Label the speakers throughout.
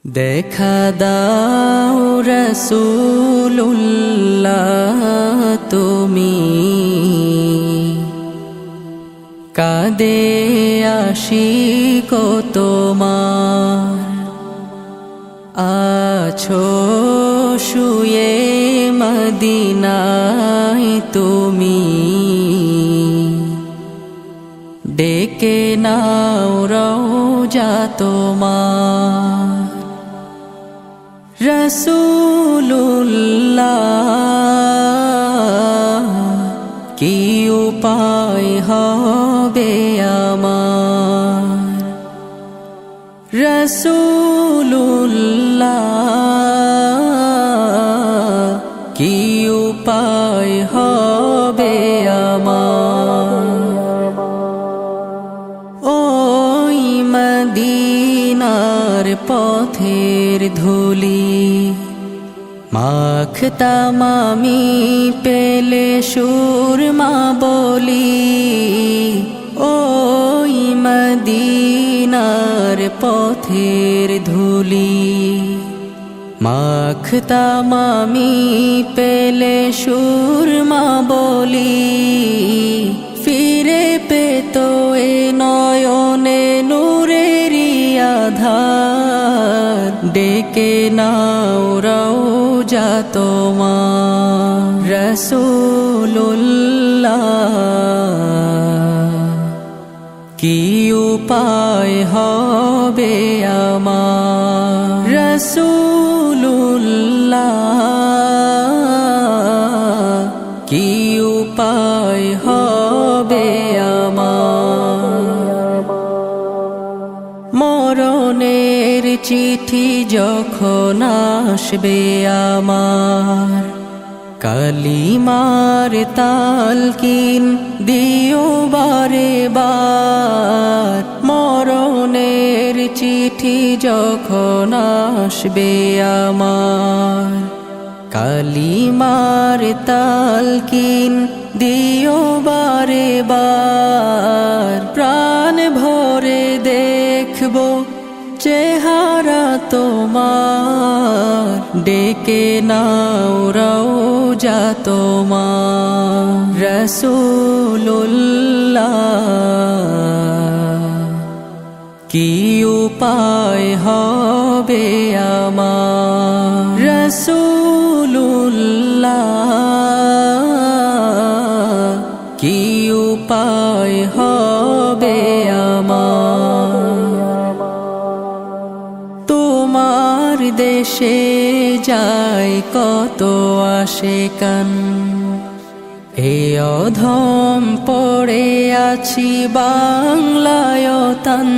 Speaker 1: দেখা দাও রাসূলুল্লাহ তুমি কাঁদে আশিক তোমার আছো শুয়ে মদিনায় তুমি ডেকে নাও রওজা তোমার রাসূলুল্লাহ কি উপায় হবে আমার রাসূলুল্লাহ কি উপায় হবে আমার ওই মদিনার পথের ধুলি মাখতাম আমি পেলে সুরমা বলি ওই মদিনার পথের ধুলি মাখতাম আমি পেলে সুরমা বলি ফিরে পেত এ নয়নে নূরেরি আধার ডেকে নাও রওজা তোমার রাসূলুল্লাহ কি উপায় হবে আমার রাসূলুল্লাহ কি উপায় হবে আমার মরণের চিঠি যখন আসবে আমার কালিমার তালকিন দিও বারে বার মরণের চিঠি যখন আসবে আমার কালিমার তালকিন দিও বারে বার প্রাণ ভরে দেখবো চেহারা তোমার ডেকে নাও রওজা তোমার রাসূলুল্লাহ কি উপায় হবে আমার রাসূলুল্লাহ কি উপায় হবে আমার তোমার দেশে যায় কত আশিকান এ অধম পড়ে আছি বাংলায় তান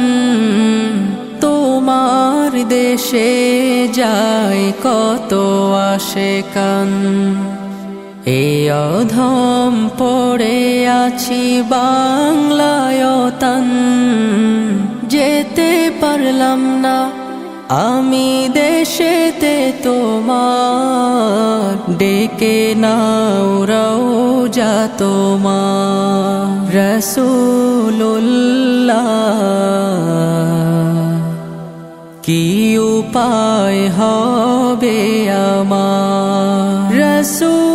Speaker 1: তোমার দেশে যায় কত আশিকান এ অধম পড়ে আছি বাংলায় তান যেতে পারলাম না আমি দেশেতে তোমার ডেকে নাও রওজা তোমার রাসূলুল্লাহ কি উপায় হবে আমার রাসূল